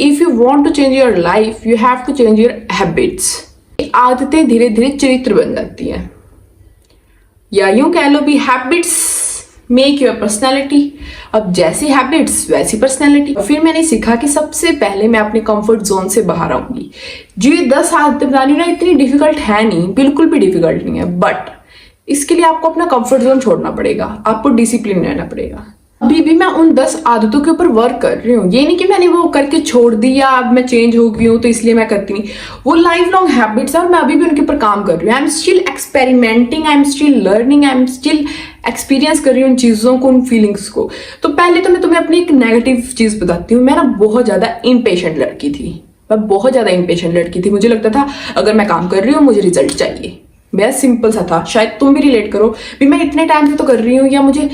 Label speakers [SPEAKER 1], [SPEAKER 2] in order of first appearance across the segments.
[SPEAKER 1] If you want to change your life you have to change your habits. आदतें धीरे धीरे चरित्र बन जाती हैं, या यूं कह लो भी हैबिट्स मेक योर पर्सनैलिटी। अब जैसी हैबिट्स वैसी पर्सनैलिटी। फिर मैंने सीखा कि सबसे पहले मैं अपने कंफर्ट जोन से बाहर आऊंगी। जो ये 10 आदतें बतानी ना इतनी डिफिकल्ट है नहीं, बिल्कुल भी डिफिकल्ट नहीं है, बट इसके लिए आपको अपना कंफर्ट जोन छोड़ना पड़ेगा, आपको डिसिप्लिन रहना पड़ेगा। अभी भी मैं उन 10 आदतों के ऊपर वर्क कर रही हूँ। ये नहीं कि मैंने वो करके छोड़ दी या अब मैं चेंज हो गई हूँ तो इसलिए मैं करती नहीं। वो लाइफ लॉन्ग हैबिट्स है और मैं अभी भी उनके ऊपर काम कर रही हूँ। I am still experimenting, I am still learning, I am still experience कर रही हूँ उन चीज़ों को, उन फीलिंग्स को। तो पहले तो मैं तुम्हें अपनी एक नेगेटिव चीज़ बताती हूँ। मैं ना बहुत ज़्यादा इम्पेशेंट लड़की थी, मैं बहुत ज़्यादा इम्पेशेंट लड़की थी। मुझे लगता था अगर मैं काम कर रही हूँ मुझे रिजल्ट चाहिए। मेरा सिंपल सा था, शायद तुम भी रिलेट करो भी, मैं इतने टाइम से तो कर रही हूँ, या मुझे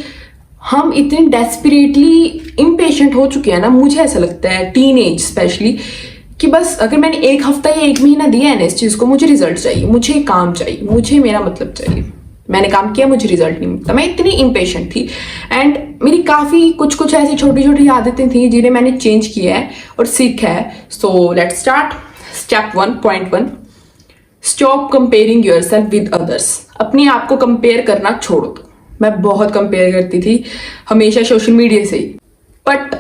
[SPEAKER 1] हम इतने डेस्परेटली इम्पेशेंट हो चुके हैं ना, मुझे ऐसा लगता है टीन एज स्पेशली, कि बस अगर मैंने एक हफ्ता या एक महीना दिया है ना इस चीज़ को, मुझे रिजल्ट चाहिए, मुझे काम चाहिए, मुझे मेरा मतलब चाहिए। मैंने काम किया, मुझे रिजल्ट नहीं मिलता। मैं इतनी इम्पेशेंट थी। एंड मेरी काफ़ी कुछ ऐसी छोटी छोटी आदतें थी जिन्हें मैंने चेंज किया है और सीखा है। So let's start. Step 1.1, stop comparing yourself with others. अपने आप को कंपेयर करना छोड़ दो। मैं बहुत कंपेयर करती थी हमेशा सोशल मीडिया से ही, बट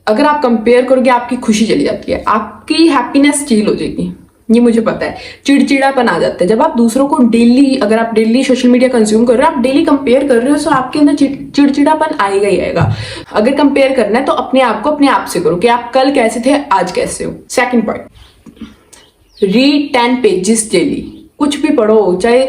[SPEAKER 1] अगर आप कंपेयर करोगे आपकी खुशी चली जाती है, आपकी हैप्पीनेस स्टील हो जाएगी, ये मुझे पता है। चिड़चिड़ापन आ जाता है जब आप दूसरों को डेली, अगर आप डेली सोशल मीडिया कंज्यूम कर रहे हो, आप डेली कंपेयर कर रहे हो, तो आपके अंदर चिड़चिड़ापन आएगा ही आएगा। अगर कंपेयर करना है तो अपने आप को अपने आप से करो कि आप कल कैसे थे, आज कैसे हो। Second point, read 10 pages daily. कुछ भी पढ़ो, चाहे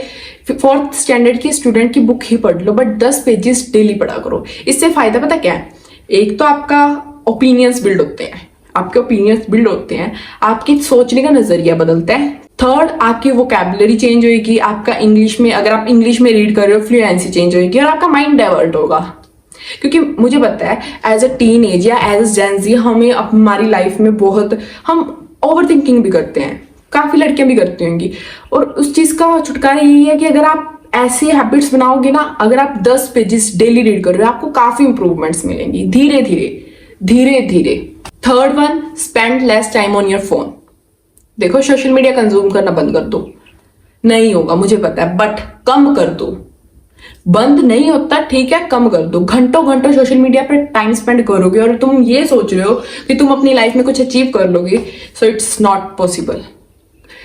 [SPEAKER 1] 4th स्टैंडर्ड की स्टूडेंट की बुक ही पढ़ लो, बट 10 पेजेस डेली पढ़ा करो। इससे फायदा पता क्या है? एक तो आपका ओपिनियंस बिल्ड होते हैं, आपके ओपिनियंस बिल्ड होते हैं, आपकी सोचने का नजरिया बदलता है। थर्ड, आपकी वोकैबुलरी चेंज होगी, आपका इंग्लिश में, अगर आप इंग्लिश में रीड कर रहे हो, फ्लुएंसी चेंज होगी और आपका माइंड डाइवर्ट होगा। क्योंकि मुझे पता है एज अ टीन एज या एज अ जेन ज़ी हमें हमारी लाइफ में बहुत, हम ओवर थिंकिंग भी करते हैं, काफ़ी लड़कियां भी करती होंगी। और उस चीज़ का छुटकारा यही है कि अगर आप ऐसे हैबिट्स बनाओगे ना, अगर आप 10 पेजेस डेली रीड कर रहे हो, आपको काफ़ी इंप्रूवमेंट्स मिलेंगी धीरे धीरे। Third one, spend less time on your phone. देखो, सोशल मीडिया कंज्यूम करना बंद कर दो। नहीं होगा मुझे पता है, बट कम कर दो। बंद नहीं होता, ठीक है, कम कर दो। घंटों घंटों सोशल मीडिया पर टाइम स्पेंड करोगे और तुम ये सोच रहे हो कि तुम अपनी लाइफ में कुछ अचीव कर लोगे, so it's not possible.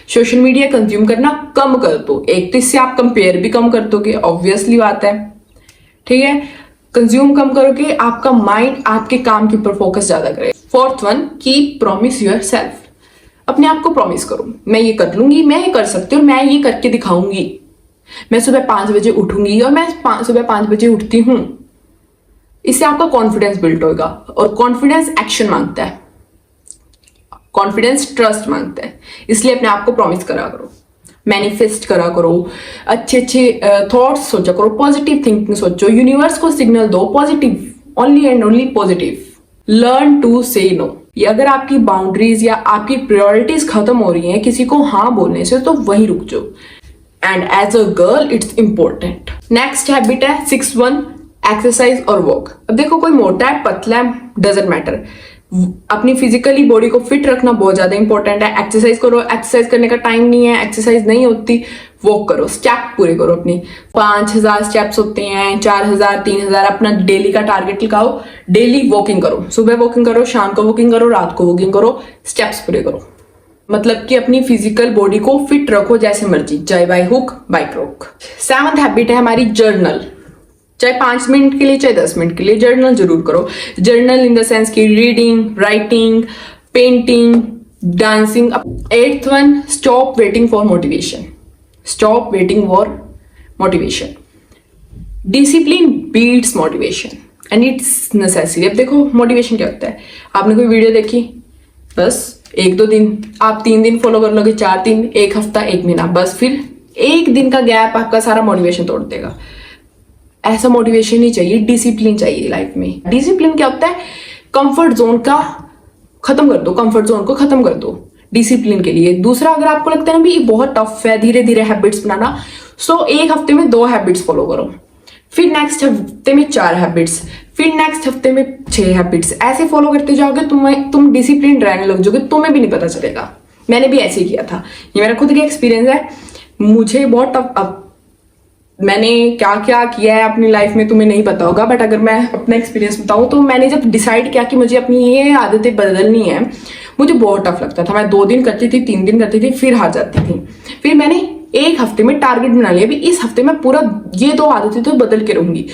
[SPEAKER 1] Social media consume करना कम कर दो। एक तो इससे आप कंपेयर भी कम कर दोगे, ऑब्वियसली बात है, ठीक है। कंज्यूम कम करोगे, आपका माइंड आपके काम के ऊपर फोकस ज्यादा करेगा। Fourth one, keep promise your self. अपने आप को प्रॉमिस करो, मैं ये कर लूंगी, मैं ये कर सकती हूँ, मैं ये करके दिखाऊंगी। मैं सुबह 5 बजे उठूंगी और मैं सुबह 5 बजे उठती हूँ। इससे आपका कॉन्फिडेंस बिल्ड होगा, और कॉन्फिडेंस एक्शन मांगता है, कॉन्फिडेंस ट्रस्ट मांगता है। इसलिए अपने आप को प्रॉमिस करा करो, मैनिफेस्ट करा करो, अच्छे थॉट्स सोचा करो, पॉजिटिव थिंकिंग सोचो, यूनिवर्स को सिग्नल दो positive, only and only positive. Learn to say no. ये अगर आपकी बाउंड्रीज या आपकी प्रायोरिटीज खत्म हो रही हैं किसी को हाँ बोलने से, तो वहीं रुक जाओ। And as a girl it's important. Next habit है 6.1, एक्सरसाइज और वॉक। अब देखो, कोई मोटा है, पतला है, डजंट मैटर, अपनी फिजिकली बॉडी को फिट रखना बहुत ज्यादा इंपॉर्टेंट है। एक्सरसाइज करो, एक्सरसाइज करने का टाइम नहीं है, एक्सरसाइज नहीं होती, वॉक करो, स्टेप पूरे करो अपनी। 5000 स्टेप्स होते हैं, 4000, 3000, अपना डेली का टारगेट लगाओ, डेली वॉकिंग करो। सुबह वॉकिंग करो, शाम को वॉकिंग करो, रात को वॉकिंग करो, स्टेप्स पूरे करो। मतलब कि अपनी फिजिकल बॉडी को फिट रखो जैसे मर्जी, चाहे by hook bye crook. 7th habit है हमारी जर्नल। चाहे 5 मिनट के लिए, चाहे 10 मिनट के लिए, जर्नल जरूर करो। जर्नल इन द सेंस की reading, writing, painting, dancing. 8th one, stop waiting for motivation. Stop waiting for motivation. Discipline beats motivation and it's necessary. अब देखो, मोटिवेशन क्या होता है? आपने कोई वीडियो देखी, बस 1-2 दिन, आप 3 दिन फॉलो कर लोगे, 4 दिन, 1 हफ्ता, 1 महीना, बस फिर 1 दिन का गैप आपका सारा मोटिवेशन तोड़ देगा। ऐसा मोटिवेशन नहीं चाहिए, डिसिप्लिन चाहिए लाइफ में। डिसिप्लिन क्या होता है? कंफर्ट जोन का खत्म कर दो, कंफर्ट जोन को खत्म कर दो डिसिप्लिन के लिए। दूसरा, अगर आपको लगता है ना भी बहुत टफ है धीरे धीरे हैबिट्स बनाना, सो 1 हफ्ते में 2 हैबिट्स फॉलो करो। फिर नेक्स्ट हफ्ते में 4 हैबिट्स, फिर नेक्स्ट हफ्ते में 6 हैबिट्स। ऐसे फॉलो करते जाओगे, तुम डिसिप्लिन रहने लग जाओगे, तुम्हें भी नहीं पता चलेगा। मैंने भी ऐसे ही किया था, ये मेरा खुद का एक्सपीरियंस है। मुझे बहुत टफ, अब मैंने क्या क्या किया है अपनी लाइफ में तुम्हें नहीं पता होगा, बट अगर मैं अपना एक्सपीरियंस बताऊं तो मैंने जब डिसाइड किया कि मुझे अपनी ये आदतें बदलनी है, मुझे बहुत टफ लगता था। मैं 2 दिन करती थी, 3 दिन करती थी, फिर हार जाती थी। फिर मैंने एक हफ्ते में टारगेट बना लिया, भी इस हफ्ते में पूरा ये 2 आदतें तो बदल के रहूंगी।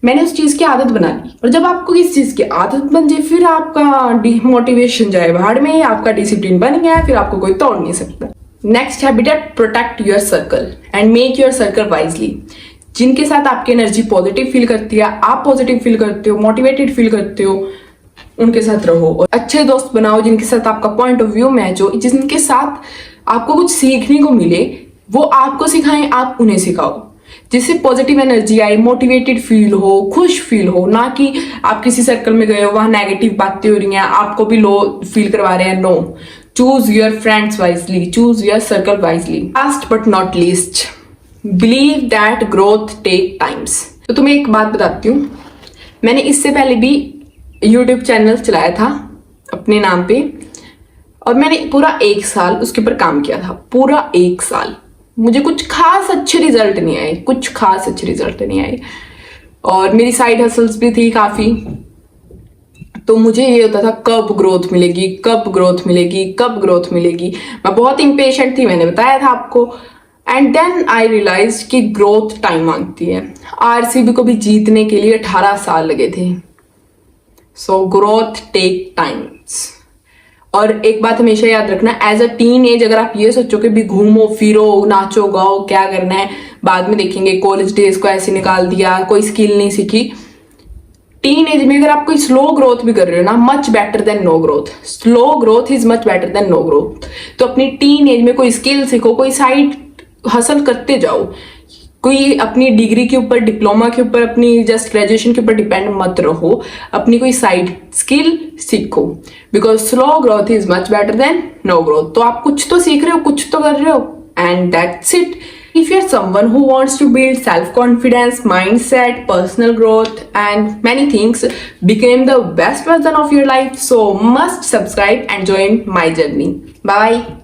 [SPEAKER 1] मैंने उस चीज की आदत बना ली, और जब आपको किस चीज की आदत बन जाए, फिर आपका मोटिवेशन जाए भाड़ में, आपका डिसिप्लिन बन गया, फिर आपको कोई तोड़ नहीं सकता। नेक्स्ट हैबिट है protect your circle and make your circle wisely. जिनके साथ आपकी एनर्जी पॉजिटिव फील करती है, आप पॉजिटिव फील करते हो, मोटिवेटेड फील करते हो, उनके साथ रहो। और अच्छे दोस्त बनाओ जिनके साथ आपका पॉइंट ऑफ व्यू मैच हो, जिनके साथ आपको कुछ सीखने को मिले, वो आपको सिखाएं, आप उन्हें सिखाओ, जिससे पॉजिटिव एनर्जी आए, मोटिवेटेड फील हो, खुश फील हो। ना कि आप किसी सर्कल में गए हो, वहां नेगेटिव बातें हो रही हैं, आपको भी लो फील करवा रहे हैं। No, choose your friends wisely, choose your circle wisely. Last but not least, believe that growth take times. तो तुम्हें एक बात बताती हूँ, मैंने इससे पहले भी यूट्यूब चैनल चलाया था अपने नाम पे, और मैंने पूरा 1 साल उसके ऊपर काम किया था, पूरा 1 साल। मुझे कुछ खास अच्छे रिजल्ट नहीं आए, कुछ खास अच्छे रिजल्ट नहीं आए, और मेरी साइड हसल्स भी थी काफी। तो मुझे ये होता था कब ग्रोथ मिलेगी, कब ग्रोथ मिलेगी, कब ग्रोथ मिलेगी। मैं बहुत इम्पेशेंट थी, मैंने बताया था आपको। एंड देन आई रियलाइज कि ग्रोथ टाइम मांगती है। आरसीबी को भी जीतने के लिए 18 साल लगे थे। So growth take times. और एक बात हमेशा याद रखना, एज अ टीन एज अगर आप ये सोचो कि भी घूमो फिरो, नाचो गाओ, क्या करना है बाद में देखेंगे, कॉलेज डेज को ऐसे निकाल दिया, कोई स्किल नहीं सीखी। टीन एज में अगर आप कोई स्लो ग्रोथ भी कर रहे हो ना, much better than no growth. Slow growth is much better than no growth. तो अपनी टीन एज में कोई स्किल सीखो, कोई साइड हसल करते जाओ, कोई अपनी डिग्री के ऊपर, डिप्लोमा के ऊपर, अपनी जस्ट ग्रेजुएशन के ऊपर डिपेंड मत रहो, अपनी कोई साइड स्किल सीखो, because slow growth is much better than no growth. तो आप कुछ तो सीख रहे हो, कुछ तो कर रहे हो, and that's it. If you're someone who wants to build self-confidence, mindset, personal growth, and many things, become the best version of your life, so must subscribe and join my journey. Bye.